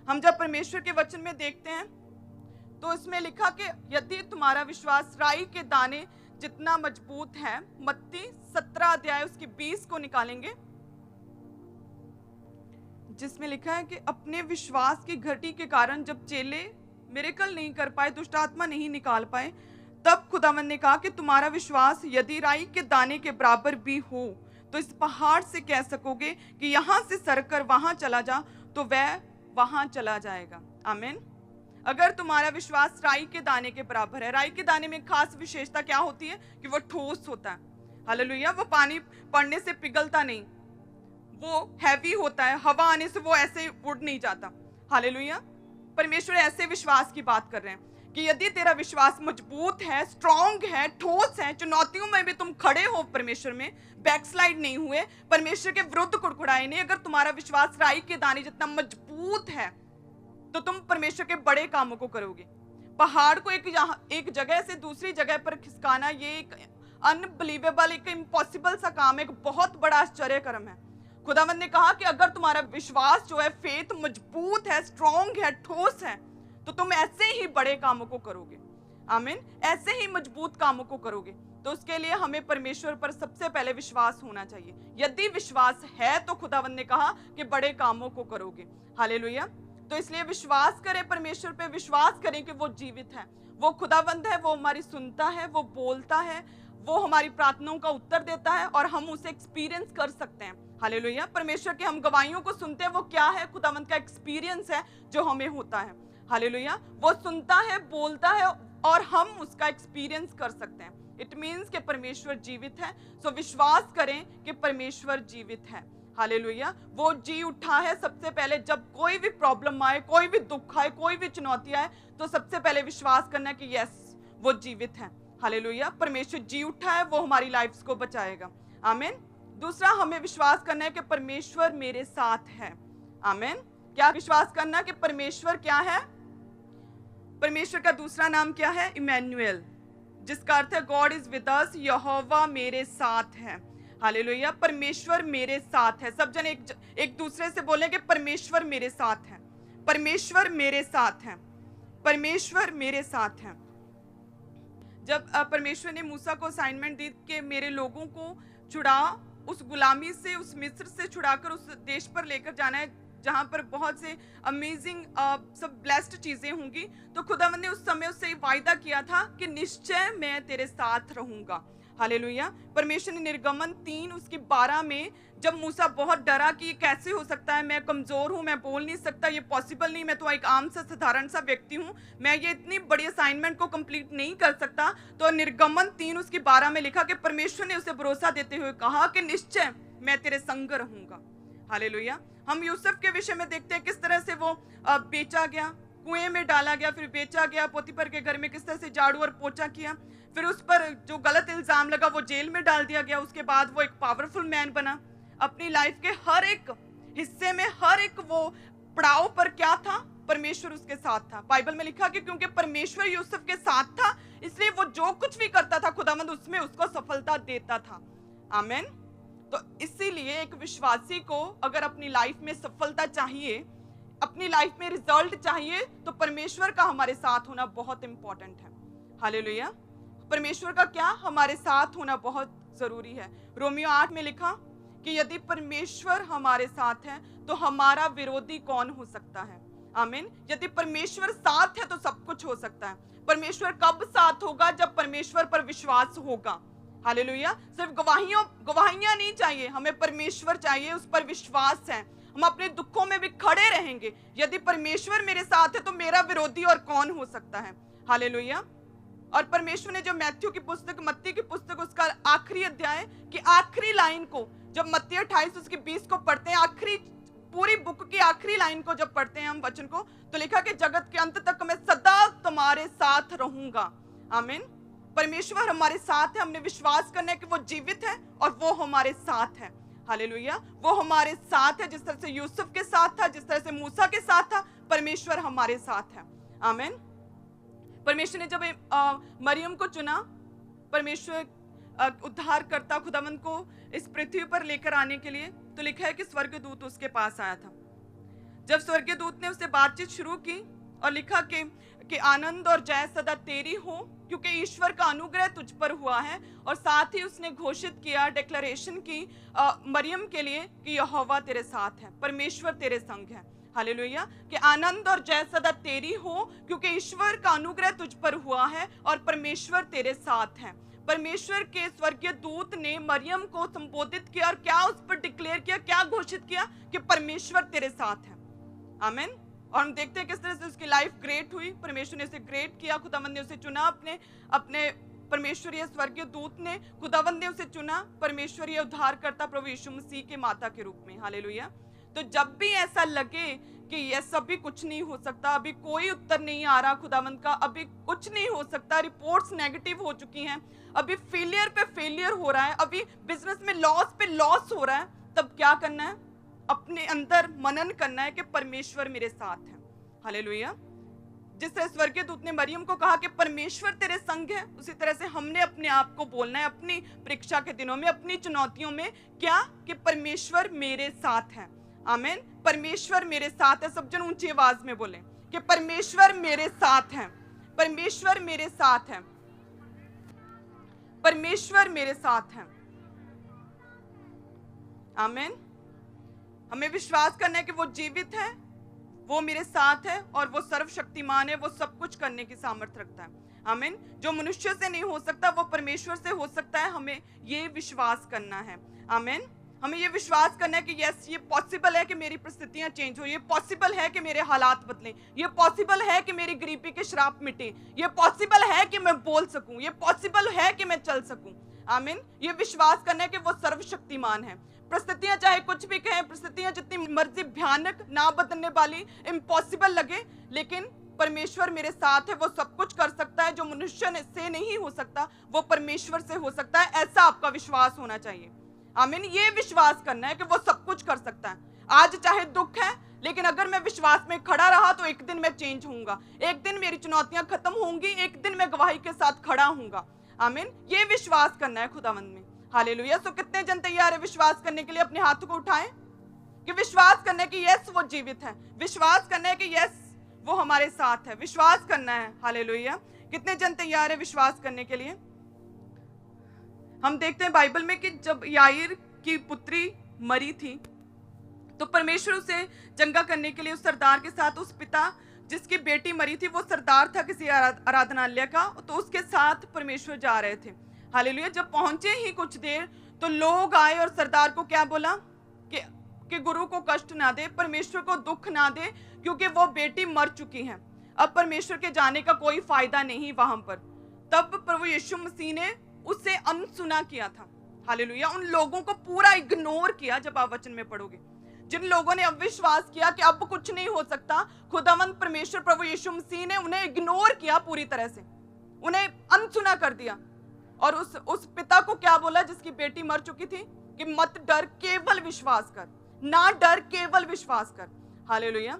हम जब परमेश्वर के वचन में देखते हैं तो इसमें लिखा कि यदि तुम्हारा विश्वास राई के दाने जितना मजबूत है, मत्ती 17 अध्याय उसकी 20 को निकालेंगे, जिसमें लिखा है कि अपने विश्वास की घटी के कारण जब चेले मिरेकल नहीं कर पाए, दुष्ट आत्मा नहीं निकाल पाए, तब खुदावंद ने कहा कि तुम्हारा विश्वास यदि राई के दाने के बराबर भी हो तो इस पहाड़ से कह सकोगे कि यहां से सरकर वहां चला जा, तो वह वहां चला जाएगा। आमीन। अगर तुम्हारा विश्वास राई के दाने के बराबर है, राई के दाने में खास विशेषता क्या होती है कि वो ठोस होता है। हालेलुया। वो पानी पड़ने से पिघलता नहीं, वो हैवी होता है, हवा आने से वो ऐसे उड़ नहीं जाता। हालेलुया। परमेश्वर ऐसे विश्वास की बात कर रहे हैं कि यदि तेरा विश्वास मजबूत है, स्ट्रांग है, ठोस है, चुनौतियों में भी तुम खड़े हो, परमेश्वर में बैकस्लाइड नहीं हुए, परमेश्वर के विरुद्ध कुड़कुड़ाए नहीं, अगर तुम्हारा विश्वास राई के दाने जितना मजबूत है तो तुम परमेश्वर के बड़े कामों को करोगे। पहाड़ को एक जगह से दूसरी जगह पर खिसकाना, ये एक अनबिलीवेबल, एक इम्पॉसिबल सा काम है, एक बहुत बड़ा आश्चर्य कर्म है। खुदावंद ने कहा कि अगर तुम्हारा विश्वास जो है, फेथ मजबूत है, स्ट्रांग है, ठोस है, तो तुम ऐसे ही बड़े कामों को करोगे। आमीन। ऐसे ही मजबूत कामों को करोगे। तो उसके लिए हमें परमेश्वर पर सबसे पहले विश्वास होना चाहिए। यदि विश्वास है तो खुदावंद ने कहा कि बड़े कामों को करोगे। हालेलुया। तो इसलिए विश्वास करें, परमेश्वर पे विश्वास करें कि वो जीवित है, वो खुदावंद है, वो हमारी सुनता है, वो बोलता है, वो हमारी प्रार्थनाओं का उत्तर देता है और हम उसे एक्सपीरियंस कर सकते हैं। हालेलुया। परमेश्वर के हम गवाहियों को सुनते हैं, वो क्या है? खुदावंद का एक्सपीरियंस है जो हमें होता है। हालेलुया। वो सुनता है, बोलता है और हम उसका एक्सपीरियंस कर सकते हैं। इट मीन्स कि परमेश्वर जीवित है। सो विश्वास करें कि परमेश्वर जीवित है। हालेलुया। वो जी उठा है। सबसे पहले जब कोई भी प्रॉब्लम आए, कोई भी दुख आए, कोई भी चुनौती आए, तो सबसे पहले विश्वास करना है कि यस, वो जीवित है। हालेलुया। परमेश्वर जी उठा है, वो हमारी लाइफ को बचाएगा। आमीन। दूसरा, हमें विश्वास करना है कि परमेश्वर मेरे साथ है। आमीन। क्या विश्वास करना कि परमेश्वर क्या है? परमेश्वर का दूसरा नाम क्या है? इमैनुएल, जिसका अर्थ है गॉड इज विद अस, यहोवा मेरे साथ है। हालेलुया। परमेश्वर मेरे साथ है। सब जन एक दूसरे से बोले कि परमेश्वर मेरे साथ है, परमेश्वर मेरे साथ है, परमेश्वर मेरे साथ है। जब परमेश्वर ने मूसा को असाइनमेंट दी कि मेरे लोगों को छुड़ा, उस गुलामी से, उस मिस्र से छुड़ाकर उस देश पर लेकर जाना है जहां पर बहुत से अमेजिंग सब ब्लेस्ड चीजें होंगी, तो खुदावंद ने उस समय उससे वायदा किया था कि निश्चय मैं तेरे साथ रहूंगा। हालेलुया। परमेश्वर ने निर्गमन 3 उसकी 12 में जब मूसा बहुत डरा कि ये कैसे हो सकता है, मैं कमजोर हूं, मैं बोल नहीं सकता, ये पॉसिबल नहीं, मैं तो एक आम सा साधारण सा व्यक्ति हूं, मैं ये इतनी बड़ी असाइनमेंट को कंप्लीट नहीं कर सकता, तो निर्गमन 3 उसकी 12 में लिखा कि परमेश्वर ने उसे भरोसा देते हुए कहा कि निश्चय मैं तेरे संग रहूंगा। हालेलुया। हम यूसुफ के विषय में देखते हैं किस तरह से वो बेचा गया, कुएं में डाला गया, फिर बेचा गया, पोतीफर के घर में किस तरह से झाड़ू और पोछा किया, फिर उस पर जो गलत इल्जाम लगा वो जेल में डाल दिया गया। उसके बाद वो एक पावरफुल मैन बना। अपनी लाइफ के हर एक हिस्से में, हर एक वो पड़ाव पर क्या था? परमेश्वर उसके साथ था। बाइबल में लिखा कि क्योंकि परमेश्वर यूसुफ के साथ था, इसलिए वो जो कुछ भी करता था खुदावंद उसमें उसको सफलता देता था। आमीन। तो इसीलिए एक विश्वासी को अगर अपनी लाइफ में सफलता चाहिए, अपनी लाइफ में रिजल्ट चाहिए, तो परमेश्वर का हमारे साथ होना बहुत इंपॉर्टेंट है। हालेलुया। परमेश्वर का क्या? हमारे साथ होना बहुत जरूरी है। रोमियो 8 में लिखा कि यदि परमेश्वर हमारे साथ है तो हमारा विरोधी कौन हो सकता है? आमीन। यदि परमेश्वर साथ है तो सब कुछ हो सकता है। परमेश्वर कब साथ होगा? जब परमेश्वर पर विश्वास होगा। हालेलुया। सिर्फ गवाहियां नहीं चाहिए, हमें परमेश्वर चाहिए, उस पर विश्वास है, हम अपने दुखों में भी खड़े रहेंगे। यदि परमेश्वर मेरे साथ है तो मेरा विरोधी और कौन हो सकता है? हालेलुया। और परमेश्वर ने जो मैथ्यू की पुस्तक, मत्ती की पुस्तक, उसका आखिरी अध्याय की आखिरी लाइन को, जब मत्ती 28 उसकी 20 को पढ़ते हैं, आखिरी पूरी बुक की आखिरी लाइन को जब पढ़ते हैं हम वचन को, तो लिखा कि जगत के अंत तक मैं सदा तुम्हारे साथ रहूंगा। आमीन। परमेश्वर हमारे साथ है। हमने विश्वास करना है कि वो जीवित है और वो हमारे साथ है। हालेलुया। वो हमारे साथ है, जिस तरह से यूसुफ के साथ था, जिस तरह से मूसा के साथ था, परमेश्वर हमारे साथ है। आमीन। परमेश्वर ने जब मरियम को चुना, परमेश्वर उद्धारकर्ता खुदावंद को इस पृथ्वी पर लेकर आने के लिए, तो लिखा है कि स्वर्गदूत उसके पास आया था। जब स्वर्गीय दूत ने उससे बातचीत शुरू की और लिखा कि आनंद और जय सदा तेरी हो, क्योंकि ईश्वर का अनुग्रह तुझ पर हुआ है। और साथ ही उसने घोषित किया, डिक्लेरेशन की मरियम के लिए कि यहोवा तेरे साथ है, परमेश्वर तेरे संग है। हालेलुया। कि आनंद और जय सदा तेरी हो, क्योंकि ईश्वर का अनुग्रह तुझ पर हुआ है और परमेश्वर तेरे साथ है। परमेश्वर के स्वर्गीय दूत ने मरियम को संबोधित किया और क्या उस पर डिक्लेयर किया, क्या घोषित किया कि परमेश्वर तेरे साथ है। आमीन। और हम देखते हैं किस तरह से उसकी लाइफ ग्रेट हुई, परमेश्वर ने उसे ग्रेट किया, खुदावंद ने उसे चुना, अपने परमेश्वरीय स्वर्गीय दूत ने, खुदावंद ने उसे चुना परमेश्वरीय उद्धारकर्ता प्रभु यीशु मसीह के माता के रूप में। हालेलुया। तो जब भी ऐसा लगे कि यस अभी कुछ नहीं हो सकता, अभी कोई उत्तर नहीं आ रहा खुदावंद का, अभी कुछ नहीं हो सकता, रिपोर्ट्स नेगेटिव हो चुकी हैं, अभी फेलियर पे फेलियर हो रहा है, अभी बिजनेस में लॉस पे लॉस हो रहा है, तब क्या करना है? अपने अंदर मनन करना है कि परमेश्वर मेरे साथ है। हालेलुया। जिस तरह स्वर्गीय दूत ने मरियम को कहा कि परमेश्वर तेरे संग है, उसी तरह से हमने अपने आप को बोलना है अपनी परीक्षा के दिनों में, अपनी चुनौतियों में, क्या कि परमेश्वर मेरे साथ है। आमीन। परमेश्वर मेरे साथ है। सब जन ऊंची आवाज में बोले कि परमेश्वर मेरे साथ है, परमेश्वर मेरे साथ है, परमेश्वर मेरे साथ है। आमीन। हमें विश्वास करना है कि वो जीवित है, वो मेरे साथ है और वो सर्वशक्तिमान है, वो सब कुछ करने की सामर्थ्य रखता है। आमीन। जो मनुष्य से नहीं हो सकता वो परमेश्वर से हो सकता है, हमें ये विश्वास करना है। आमीन। हमें ये विश्वास करना है कि यस ये पॉसिबल है कि मेरी परिस्थितियां चेंज हो, ये पॉसिबल है कि मेरे हालात बदलें, ये पॉसिबल है कि मेरी गरीबी के श्राप मिटे, ये पॉसिबल है कि मैं बोल सकूं, ये पॉसिबल है कि मैं चल सकूं। आमीन। ये विश्वास करना है कि वो सर्वशक्तिमान है। परिस्थितियां चाहे कुछ भी कहें, परिस्थितियां जितनी मर्जी भयानक, ना बदलने वाली, इम्पॉसिबल लगे, लेकिन परमेश्वर मेरे साथ है, वो सब कुछ कर सकता है। जो मनुष्य से नहीं हो सकता वो परमेश्वर से हो सकता है, ऐसा आपका विश्वास होना चाहिए। आमीन। ये विश्वास करना है कि वो सब कुछ कर सकता है। आज चाहे दुख है, लेकिन अगर मैं विश्वास में खड़ा रहा तो एक दिन मैं चेंज होऊंगा, एक दिन मेरी चुनौतियां खत्म होंगी, एक दिन मैं गवाही के साथ खड़ा होऊंगा। आमीन। ये विश्वास करना है खुदावंद में। हालेलुया। सो कितने जन तैयार है विश्वास करने के लिए? अपने हाथों को उठाएं कि विश्वास करने की यस वो जीवित है, विश्वास करना है कि यस वो हमारे साथ है, विश्वास करना है। हालेलुया। कितने जन तैयार है विश्वास करने के लिए? हम देखते हैं बाइबल में कि जब याईर की पुत्री मरी थी तो परमेश्वर उसे जंगा करने के लिए उस सरदार के साथ, उस पिता जिसकी बेटी मरी थी, वो सरदार था किसी आराधनालय का, तो उसके साथ परमेश्वर जा रहे थे। हालेलुया। जब पहुंचे ही कुछ देर तो लोग आए और सरदार को क्या बोला कि गुरु को कष्ट ना दे, परमेश्वर को दुख ना दे, क्योंकि वो बेटी मर चुकी है, अब परमेश्वर के जाने का कोई फायदा नहीं वहां पर। तब प्रभु यीशु मसीह ने उसे अनसुना किया था। हालेलुया। उन लोगों को पूरा इग्नोर किया। जब आप वचन में पढ़ोगे, जिन लोगों ने अविश्वास किया कि अब कुछ नहीं हो सकता, खुदावंद परमेश्वर प्रभु यीशु मसीह ने उन्हें इग्नोर किया, पूरी तरह से उन्हें अनसुना कर दिया। और उस पिता को क्या बोला जिसकी बेटी मर चुकी थी कि मत डर, केवल विश्वास कर, ना डर, केवल विश्वास कर। हालेलुया।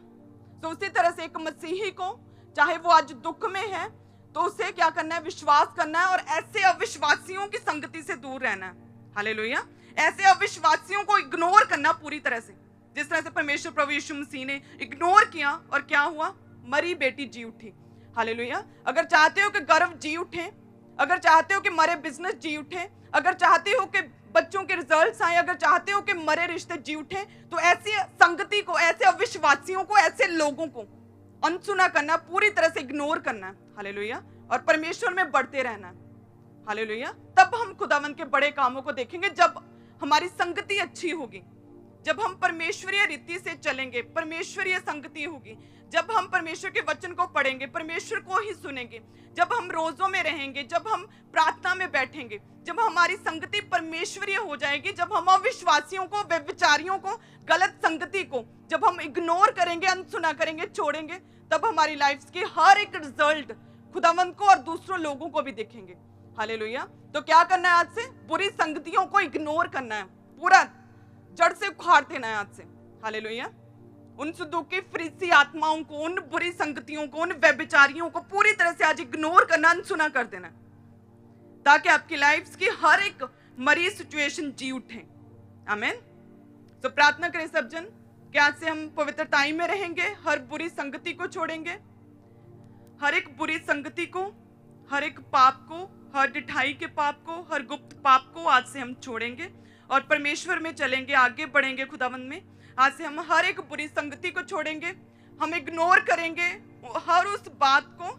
तो उसी तरह से एक मसीही को, चाहे वो आज दुख में है, तो उसे क्या करना है? विश्वास करना है और ऐसे अविश्वासियों की संगति से दूर रहना है। हालेलुया। ऐसे अविश्वासियों को इग्नोर करना पूरी तरह से, जिस तरह से परमेश्वर प्रभु यीशु मसीह ने इग्नोर किया और क्या हुआ? मरी बेटी जी उठी। हालेलुया। अगर चाहते हो कि गर्व जी उठे, अगर चाहते हो कि मरे बिजनेस जी उठे, अगर चाहते हो कि बच्चों के रिजल्ट्स आए, अगर चाहते हो कि मरे रिश्ते जी उठे, तो ऐसी संगति को, ऐसे अविश्वासियों को, ऐसे लोगों को अनसुना करना, पूरी तरह से इग्नोर करना है। हालेलुया। और परमेश्वर में बढ़ते रहना है। हालेलुया। तब हम खुदावंद के बड़े कामों को देखेंगे, जब हमारी संगति अच्छी होगी, जब हम परमेश्वरीय रीति से चलेंगे, परमेश्वरीय संगति होगी, जब हम परमेश्वर के वचन को पढ़ेंगे, परमेश्वर को ही सुनेंगे, जब हम रोजों में रहेंगे, जब हम प्रार्थना में बैठेंगे, जब हमारी संगति परमेश्वरीय हो जाएगी, जब हम अविश्वासियों को, व्यभिचारियों को, गलत संगति को जब हम इग्नोर करेंगे, अनसुना करेंगे, छोड़ेंगे, तब हमारी लाइफ के हर एक रिजल्ट खुदावंद को और दूसरों लोगों को भी दिखेंगे। हालेलुया। तो क्या करना है? आज से बुरी संगतियों को इग्नोर करना है, पूरा जड़ से उखाड़ देना है आज से। हालेलुया। उन सदूकी फरीसी आत्माओं को, उन बुरी संगतियों को, उन व्यभिचारियों को पूरी तरह से आज इग्नोर करना, अनसुना कर देना, ताकि आपकी लाइफ की हर एक मरी सिचुएशन जी उठे। आमीन। तो प्रार्थना करें सब जन कि आज से हम पवित्रताई में रहेंगे, हर बुरी संगति को छोड़ेंगे, हर एक बुरी संगति को, हर एक पाप को, हर डिठाई के पाप को, हर गुप्त पाप को आज से हम छोड़ेंगे और परमेश्वर में चलेंगे, आगे बढ़ेंगे खुदावंद में। आज से हम हर एक बुरी संगति को छोड़ेंगे, हम इग्नोर करेंगे हर उस बात को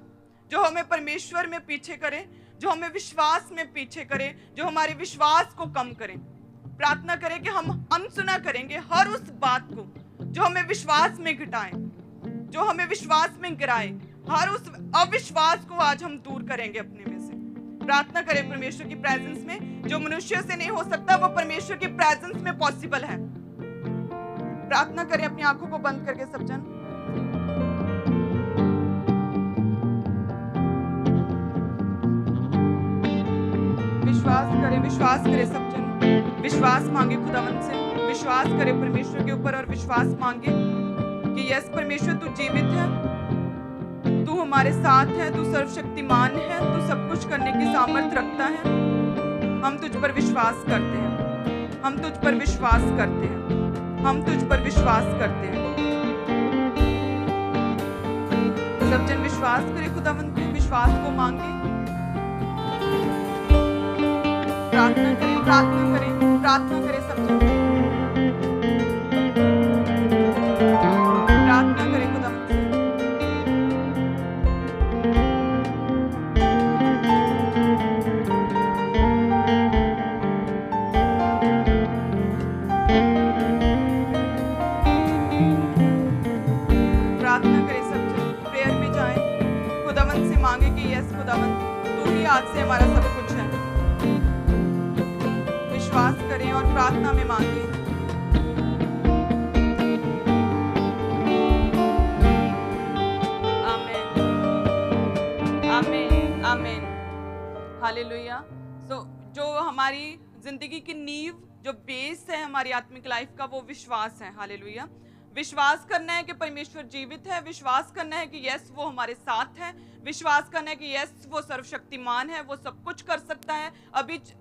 जो हमें परमेश्वर में पीछे करे, जो हमें विश्वास में पीछे करे, जो हमारे विश्वास को कम करे। प्रार्थना करें कि हम अनसुना करेंगे हर उस बात को जो हमें विश्वास में घटाए, जो हमें विश्वास में गिराए। हर उस अविश्वास को आज हम दूर करेंगे अपने में से। प्रार्थना करें परमेश्वर की प्रेजेंस में, जो मनुष्य से नहीं हो सकता वो परमेश्वर की प्रेजेंस में पॉसिबल है। प्रार्थना करें अपनी आंखों को बंद करके सब जन। विश्वास करें सब जन। विश्वास मांगे खुदावंत से, विश्वास करें परमेश्वर के ऊपर और विश्वास मांगे कि यस परमेश्वर तू जीवित है, तू हमारे साथ है, तू सर्वशक्तिमान है, तू सब कुछ करने की सामर्थ्य रखता है। हम तुझ पर विश्वास करते हैं, हम तुझ पर विश्वास करते हैं, हम तुझ पर विश्वास करते हैं। सब जन विश्वास करें खुदावंत के, विश्वास को मांगे। प्रार्थना करें, प्रार्थना करें, प्रार्थना करें सब जन। प्रार्थना करें खुदावंत से। प्रार्थना करें सब जन, प्रेयर में जाएं, खुदावंत से मांगे कि यस खुदावंत तू ही आज से हमारा सब कुछ है। विश्वास करें और प्रार्थना में मांगे। आमीन, आमीन, आमीन, हालेलुया। जो हमारी जिंदगी की नींव, जो बेस है हमारी आत्मिक लाइफ का, वो विश्वास है। हालेलुया। विश्वास करना है कि परमेश्वर जीवित है, विश्वास करना है कि यस वो हमारे साथ है, विश्वास करना है कि यस वो सर्वशक्तिमान है, वो सब कुछ कर सकता है।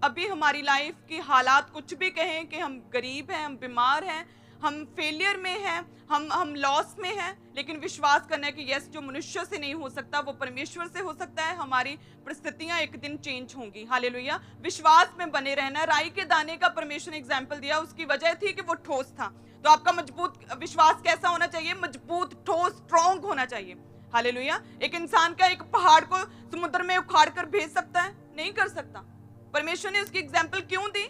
अभी हमारी लाइफ की हालात कुछ भी कहें कि हम गरीब हैं, हम बीमार हैं, हम फेलियर में हैं, हम लॉस में हैं, लेकिन विश्वास करना है कि यस जो मनुष्य से नहीं हो सकता वो परमेश्वर से हो सकता है। हमारी परिस्थितियां एक दिन चेंज होंगी। हालेलुया। विश्वास में बने रहना। राई के दाने का परमेश्वर ने एग्जाम्पल दिया, उसकी वजह थी कि वो ठोस था। तो आपका मजबूत विश्वास कैसा होना चाहिए? मजबूत, ठोस, स्ट्रॉन्ग होना चाहिए। हालेलुया। एक इंसान का एक पहाड़ को समुद्र में उखाड़ कर भेज सकता है? नहीं कर सकता। परमेश्वर ने उसकी एग्जाम्पल क्यों दी?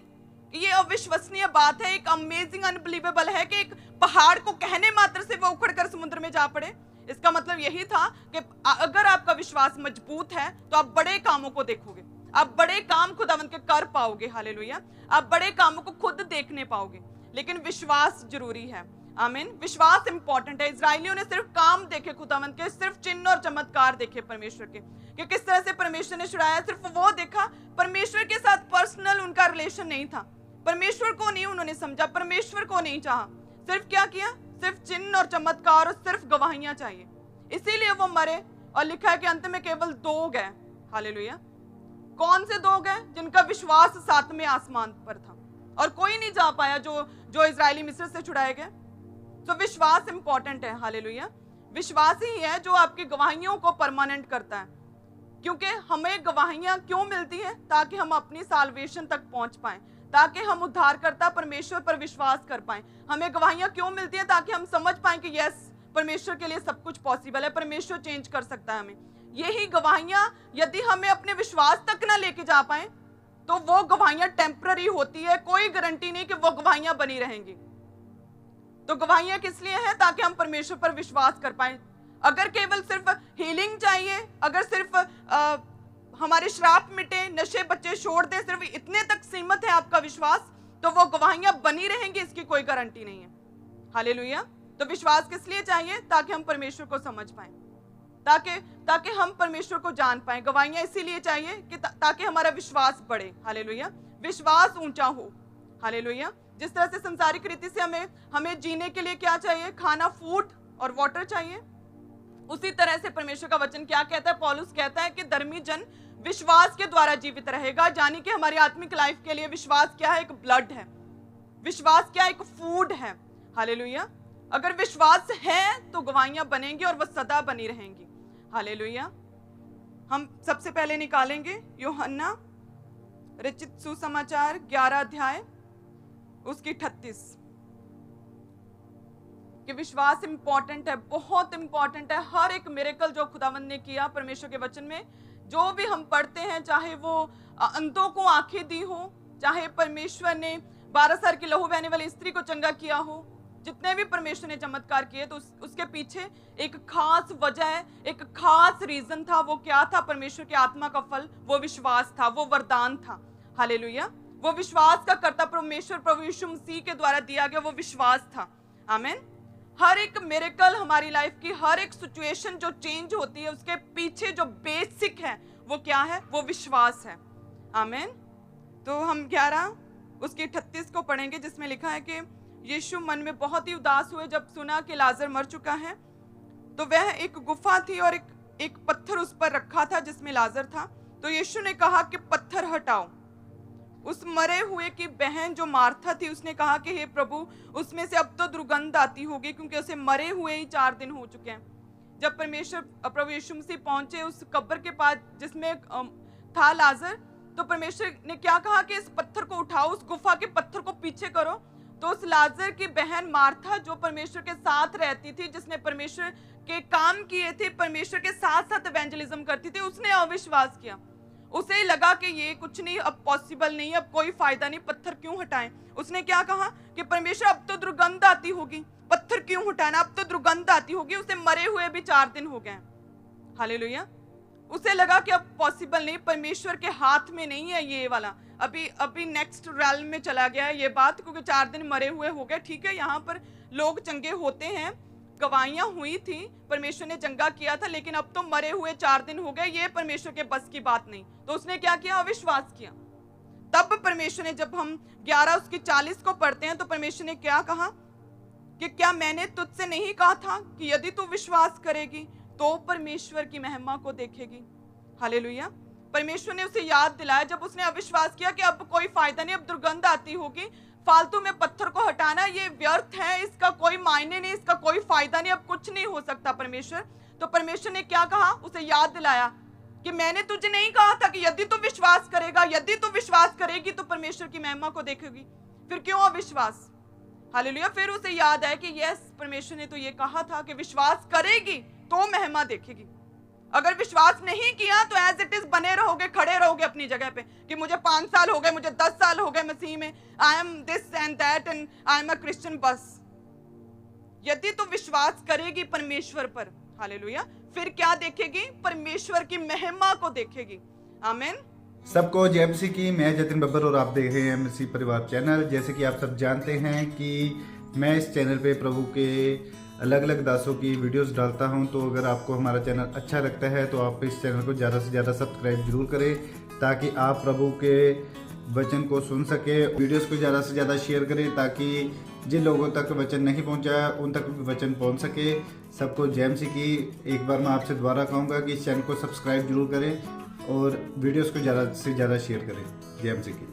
ये अविश्वसनीय बात है, एक अमेजिंग अनबिलीवेबल है कि एक पहाड़ को कहने मात्र से वो उखड़कर समुद्र में जा पड़े। इसका मतलब यही था कि अगर आपका विश्वास मजबूत है तो आप बड़े कामों को देखोगे, आप बड़े काम खुदावंद के कर पाओगे। हालेलुया। आप बड़े कामों को खुद देखने पाओगे, लेकिन विश्वास जरूरी है। आमीन। विश्वास इंपॉर्टेंट है। इजरायलियों ने सिर्फ काम देखे खुदावंद के, सिर्फ चिन्ह और चमत्कार देखे परमेश्वर के, कि किस तरह से परमेश्वर ने छुड़ाया, सिर्फ वो देखा। परमेश्वर के साथ पर्सनल उनका रिलेशन नहीं था। परमेश्वर को नहीं उन्होंने समझा, परमेश्वर को नहीं चाहा। सिर्फ क्या किया? सिर्फ चिन्ह और चमत्कार और सिर्फ गवाहियां चाहिए। इसीलिए वो मरे और लिखा है कि अंत में केवल 2 गए। हालेलुया। कौन से 2 गए? जिनका विश्वास 7वें आसमान पर था, और कोई नहीं जा पाया जो इजरायली मिस्र से छुड़ाए गए। तो विश्वास इंपॉर्टेंट है। हालेलुया। विश्वास ही है जो आपकी गवाहियों को परमानेंट करता है। क्योंकि हमें गवाहियां क्यों मिलती हैं? ताकि हम अपनी साल्वेशन तक पहुंच पाएं, ताकि हम उद्धारकर्ता परमेश्वर पर विश्वास कर पाएं। हमें गवाहियां क्यों मिलती हैं? ताकि हम समझ पाएं कि यस परमेश्वर के लिए सब कुछ पॉसिबल है, परमेश्वर चेंज कर सकता है हमें। यही गवाहियां यदि हमें अपने विश्वास तक ना लेके जा पाए तो वो गवाहियां टेम्पररी होती है। कोई गारंटी नहीं कि वो गवाहियां बनी रहेंगी। तो गवाहियां किस लिए हैं? ताकि हम परमेश्वर पर विश्वास कर पाएं। अगर केवल सिर्फ हीलिंग चाहिए, अगर सिर्फ हमारे श्राप मिटे, नशे बच्चे छोड़ दे, सिर्फ इतने तक सीमित है आपका विश्वास, तो वो गवाहियां बनी रहेंगी, इसकी कोई गारंटी नहीं है। हालेलुया। तो विश्वास किस लिए चाहिए? ताकि हम परमेश्वर को समझ पाएं, ताकि हम परमेश्वर को जान पाएं। गवाहियां इसीलिए चाहिए कि ताकि हमारा विश्वास बढ़े। हालेलुया। विश्वास ऊंचा हो। हालेलुया। जिस तरह से संसारिक रीति से हमें जीने के लिए क्या चाहिए? खाना, फूड और वाटर चाहिए। उसी तरह से परमेश्वर का वचन क्या कहता है? पौलुस कहता है कि धर्मी जन विश्वास के द्वारा जीवित रहेगा। यानी कि हमारी आत्मिक लाइफ के लिए विश्वास क्या है? एक ब्लड है। विश्वास क्या है? एक फूड है। हालेलुया। अगर विश्वास है तो गवाहियां बनेंगी और वह सदा बनी रहेंगी। हालेलुया। हम सबसे पहले निकालेंगे यूहन्ना रचित सुसमाचार 11 अध्याय उसकी 38 कि विश्वास इंपॉर्टेंट है, बहुत इंपॉर्टेंट है। हर एक मिरेकल जो खुदावंद ने किया परमेश्वर के वचन में, जो भी हम पढ़ते हैं, चाहे वो अंधों को आंखें दी हो, चाहे परमेश्वर ने 12 साल की लहू बहने वाली स्त्री को चंगा किया हो, जितने भी परमेश्वर ने चमत्कार किए, तो उसके पीछे एक खास वजह है, एक खास रीजन था। वो क्या था? परमेश्वर की आत्मा का फल, वो विश्वास था, वो वरदान था। हालेलुया। वो विश्वास का कर्ता परमेश्वर प्रभु यीशु मसीह के द्वारा दिया गया वो विश्वास था। आमीन। हर एक मिरेकल, हमारी लाइफ की हर एक सिचुएशन जो चेंज होती है, उसके पीछे जो बेसिक है वो क्या है? वो विश्वास है। आमीन। तो हम 11 उसकी 38 को पढ़ेंगे, जिसमें लिखा है कि यीशु मन में बहुत ही उदास हुए जब सुना कि लाजर मर चुका है। तो वह एक गुफा थी और एक पत्थर उस पर रखा था जिसमें लाजर था। तो यीशु ने कहा कि पत्थर हटाओ। उस मरे हुए की बहन जो मार्था थी, उसने कहा कि हे प्रभु, उसमें से अब तो दुर्गंध आती होगी, क्योंकि उसे मरे हुए ही 4 दिन हो चुके हैं। जब परमेश्वर प्रभु यीशु मसीह पहुंचे उस कब्र के पास जिसमें था लाजर, तो परमेश्वर ने क्या कहा कि इस पत्थर को उठाओ, उस गुफा के पत्थर को पीछे करो। तो उस लाजर की बहन मार्था, जो परमेश्वर के साथ रहती थी, जिसने परमेश्वर के काम किए थे, परमेश्वर के साथ साथ इवेंजलिज्म करती थी, उसने अविश्वास किया। उसे लगा कि ये कुछ नहीं, अब पॉसिबल नहीं, अब कोई फायदा नहीं, पत्थर क्यों हटाएं। उसने क्या कहा कि परमेश्वर अब तो दुर्गंध आती होगी, पत्थर क्यों हटाना, अब तो दुर्गंध आती होगी, उसे मरे हुए भी 4 दिन हो गए। हालेलुया। उसे लगा कि अब पॉसिबल नहीं, परमेश्वर के हाथ में नहीं है ये वाला, अभी नेक्स्ट रैल्म में चला गया है ये बात, क्योंकि 4 दिन मरे हुए हो गए। ठीक है, यहाँ पर लोग चंगे होते हैं, गवाहियां हुई थी, परमेश्वर ने चंगा किया था, लेकिन अब तो मरे हुए 4 दिन हो गए, ये परमेश्वर के बस की बात नहीं। तो उसने क्या किया? अविश्वास किया। तब परमेश्वर ने, जब हम 11 उसकी 40 को पढ़ते हैं, तो परमेश्वर ने क्या कहा कि क्या मैंने तुझसे नहीं कहा था कि यदि तू विश्वास करेगी तो परमेश्वर की महिमा को देखेगी। हालेलुया। परमेश्वर ने उसे याद दिलाया जब उसने अविश्वास किया कि अब कोई फायदा नहीं, अब दुर्गंध आती होगी, फालतू में पत्थर को हटाना ये व्यर्थ है, इसका कोई मायने नहीं, इसका कोई फायदा नहीं, अब कुछ नहीं हो सकता परमेश्वर। तो परमेश्वर ने क्या कहा? उसे याद दिलाया कि मैंने तुझे नहीं कहा था कि यदि तू विश्वास करेगा, यदि तू विश्वास करेगी तो परमेश्वर की महिमा को देखेगी। फिर क्यों अविश्वास? हालेलुया। फिर उसे याद आया कि यस, परमेश्वर ने तो ये कहा था कि विश्वास करेगी तो महिमा देखेगी। अगर विश्वास नहीं किया तो एज इट इज बने रहोगे, खड़े रहोगे अपनी जगह पे कि मुझे 5 साल हो गए, मुझे 10 साल हो गए मसीह में, I am this and that and I am a Christian. बस यदि तो विश्वास करेगी परमेश्वर पर, हालेलुया, फिर क्या देखेगी? परमेश्वर की महिमा को देखेगी। आमीन। सबको जय मसीह की। मैं जतिन बब्बर और आप देख रहे हैं मसीह परिवार चैनल। जैसे कि आप सब जानते हैं कि मैं इस चैनल पे प्रभु के अलग अलग दासों की वीडियोस डालता हूं, तो अगर आपको हमारा चैनल अच्छा लगता है तो आप इस चैनल को ज़्यादा से ज़्यादा सब्सक्राइब जरूर करें, ताकि आप प्रभु के वचन को सुन सके। वीडियोस को ज़्यादा से ज़्यादा शेयर करें, ताकि जिन लोगों तक वचन नहीं पहुंचा उन तक भी वचन पहुंच सके। सबको जय मसीह की। एक बार मैं आपसे दोबारा कहूँगा कि इस चैनल को सब्सक्राइब जरूर करें और वीडियोस को ज़्यादा से ज़्यादा शेयर करें। जय मसीह की।